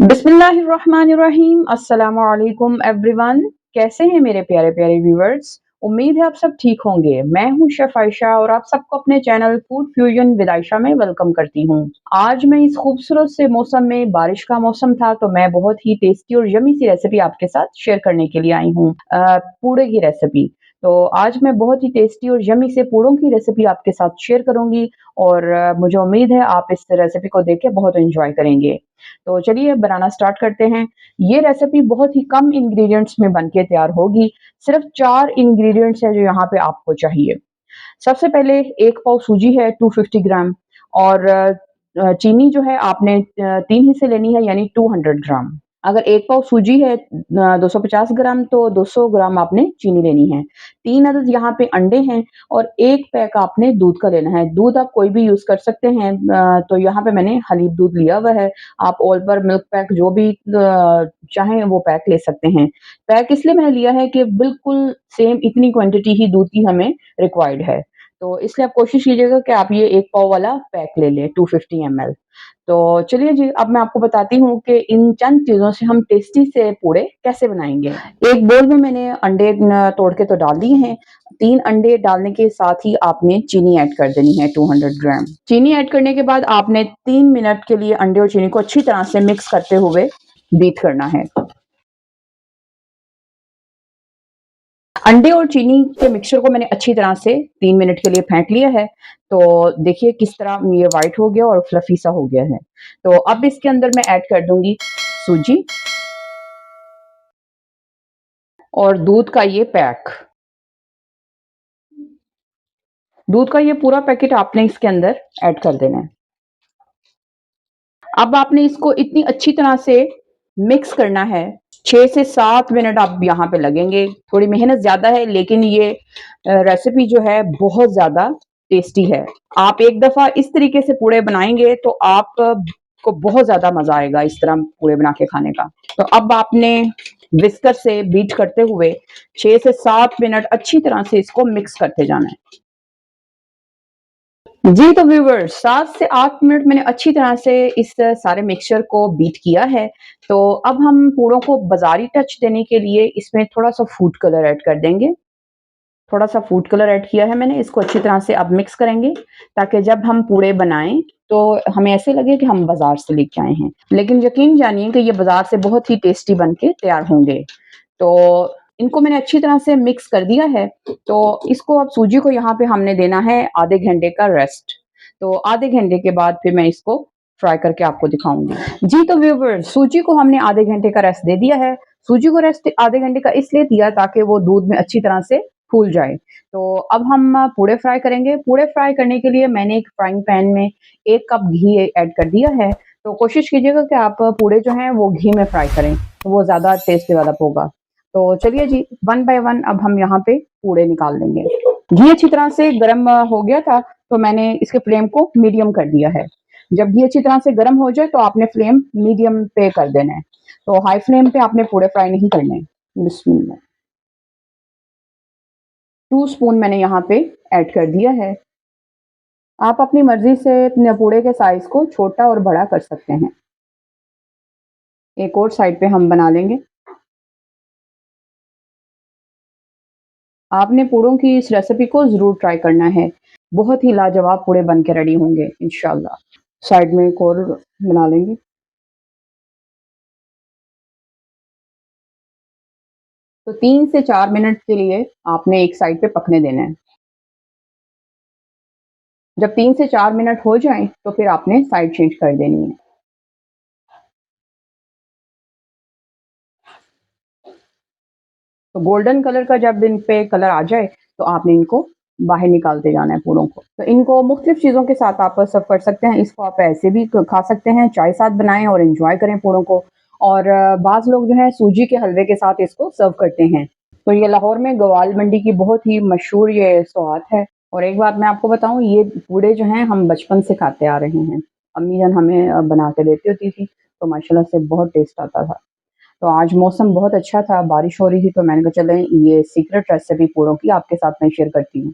बिस्मिल्लाहिर्रहमानिर्रहीम। अस्सलामु अलैकुम एवरीवन। कैसे हैं मेरे प्यारे प्यारे व्यूअर्स? उम्मीद है आप सब ठीक होंगे। मैं हूं शेफ आयशा और आप सबको अपने channel food fusion with Ayesha में वेलकम करती हूं। आज मैं इस खूबसूरत से मौसम में, बारिश का मौसम था, तो मैं बहुत ही टेस्टी और यमी सी रेसिपी आपके साथ शेयर करने के लिए आई हूँ, पूड़े की रेसिपी। तो आज मैं बहुत ही टेस्टी और यमी से पूड़ों की रेसिपी आपके साथ शेयर करूंगी और मुझे उम्मीद है आप इस रेसिपी को देख के बहुत एंजॉय करेंगे। तो चलिए बनाना स्टार्ट करते हैं। ये रेसिपी बहुत ही कम इंग्रेडिएंट्स में बनके तैयार होगी। सिर्फ 4 इंग्रेडिएंट्स हैं जो यहाँ पे आपको चाहिए। सबसे पहले 1 पाव सूजी है 250 ग्राम और चीनी जो है आपने 3 हिस्से लेनी है यानी 200 ग्राम। अगर 1 पाव सूजी है 250 ग्राम तो 200 ग्राम आपने चीनी लेनी है। 3 अदद यहाँ पे अंडे हैं और 1 पैक आपने दूध का लेना है। दूध आप कोई भी यूज़ कर सकते हैं, तो यहाँ पे मैंने हलीब दूध लिया हुआ है। आप ओल्पर मिल्क पैक जो भी चाहें वो पैक ले सकते हैं। पैक इसलिए मैंने लिया है कि बिल्कुल सेम इतनी क्वांटिटी ही दूध की हमें रिक्वायर्ड है। तो इसलिए आप कोशिश कीजिएगा कि आप ये 1 पाव वाला पैक ले लें 250 ml। तो चलिए जी, अब मैं आपको बताती हूँ कि इन चंद चीज़ों से हम टेस्टी से पूड़े कैसे बनाएँगे। एक बोल में मैंने अंडे तोड़ के तो डाल दिए हैं। 3 अंडे डालने के साथ ही आपने चीनी ऐड कर देनी है 200 ग्राम। चीनी ऐड करने के बाद आपने 3 मिनट के लिए अंडे और चीनी को अच्छी तरह से मिक्स करते हुए बीट करना है। अंडे और चीनी के मिक्सचर को मैंने अच्छी तरह से 3 मिनट के लिए फेंट लिया है। तो देखिए किस तरह ये व्हाइट हो गया और फ्लफी सा हो गया है। तो अब इसके अंदर मैं ऐड कर दूंगी सूजी और दूध का ये पैक। दूध का ये पूरा पैकेट आपने इसके अंदर ऐड कर देना है। अब आपने इसको इतनी अच्छी तरह से मिक्स करना है। 6 से 7 मिनट आप यहाँ पे लगेंगे। थोड़ी मेहनत ज़्यादा है लेकिन ये रेसिपी जो है बहुत ज़्यादा टेस्टी है। आप एक दफ़ा इस तरीके से पूड़े बनाएँगे तो आप को बहुत ज़्यादा मज़ा आएगा इस तरह पूड़े बना के खाने का। तो अब आपने विस्कर से बीट करते हुए 6 से 7 मिनट अच्छी तरह से इसको मिक्स करते जाना है। जी, तो व्यूअर्स 7 से 8 मिनट मैंने अच्छी तरह से इस सारे मिक्सचर को बीट किया है। तो अब हम पूड़ों को बाज़ारी टच देने के लिए इसमें थोड़ा-सा फूड कलर ऐड कर देंगे। थोड़ा-सा फूड कलर ऐड किया है मैंने, इसको अच्छी तरह से अब मिक्स करेंगे ताकि जब हम पूड़े बनाएँ तो हमें ऐसे लगे कि हम बाज़ार से लेके आए हैं। लेकिन यकीन जानिए कि ये बाज़ार से बहुत ही टेस्टी बन के तैयार होंगे। तो इनको मैंने अच्छी तरह से मिक्स कर दिया है। तो इसको अब सूजी को यहाँ पे हमने देना है आधे घंटे का रेस्ट। तो आधे घंटे के बाद फिर मैं इसको फ्राई करके आपको दिखाऊँगी। जी, तो व्यूअर्स सूजी को हमने आधे घंटे का रेस्ट दे दिया है। सूजी को रेस्ट आधे घंटे का इसलिए दिया ताकि वो दूध में अच्छी तरह से फूल जाए। तो अब हम पूड़े फ्राई करेंगे। पूड़े फ्राई करने के लिए मैंने एक फ्राइंग पैन में 1 कप घी ऐड कर दिया है। तो कोशिश कीजिएगा कि आप पूड़े जो हैं वो घी में फ्राई करें, तो वो ज़्यादा टेस्ट डेवलप होगा। तो चलिए जी, वन बाय वन अब हम यहाँ पे पूड़े निकाल लेंगे। घी अच्छी तरह से गरम हो गया था, तो मैंने इसके फ्लेम को मीडियम कर दिया है। जब घी अच्छी तरह से गरम हो जाए तो आपने फ्लेम मीडियम पे कर देना है। तो हाई फ्लेम पे आपने पूड़े फ्राई नहीं करने। बिस्मिल्लाह। 2 स्पून मैंने यहाँ पे ऐड कर दिया है। आप अपनी मर्ज़ी से अपने पूड़े के साइज़ को छोटा और बड़ा कर सकते हैं। एक और साइड पे हम बना लेंगे। आपने पूड़ों की इस रेसिपी को ज़रूर ट्राई करना है। बहुत ही लाजवाब पूड़े बन के रेडी होंगे इंशाल्लाह। साइड में एक और बना लेंगे। तो 3 से 4 मिनट के लिए आपने एक साइड पे पकने देना है। जब 3 से 4 मिनट हो जाएँ तो फिर आपने साइड चेंज कर देनी है। तो गोल्डन कलर का जब इन पे कलर आ जाए तो आपने इनको बाहर निकालते जाना है पूड़ों को। तो इनको मुख्तलिफ चीज़ों के साथ आप सर्व कर सकते हैं। इसको आप ऐसे भी खा सकते हैं, चाय साथ बनाएँ और एन्जॉय करें पूड़ों को। और बाज़ लोग जो है सूजी के हलवे के साथ इसको सर्व करते हैं। तो ये लाहौर में ग्वाल मंडी की बहुत ही मशहूर ये सौगात है। और एक बात मैं आपको बताऊँ, ये पूड़े जो हैं हम बचपन से खाते आ रहे हैं। अम्मी जान हमें बना के देती होती थी, तो माशाल्लाह से बहुत टेस्ट आता था। तो आज मौसम बहुत अच्छा था, बारिश हो रही थी, तो मैंने कहा चलें ये सीक्रेट रेसिपी पूड़ों की आपके साथ मैं शेयर करती हूँ।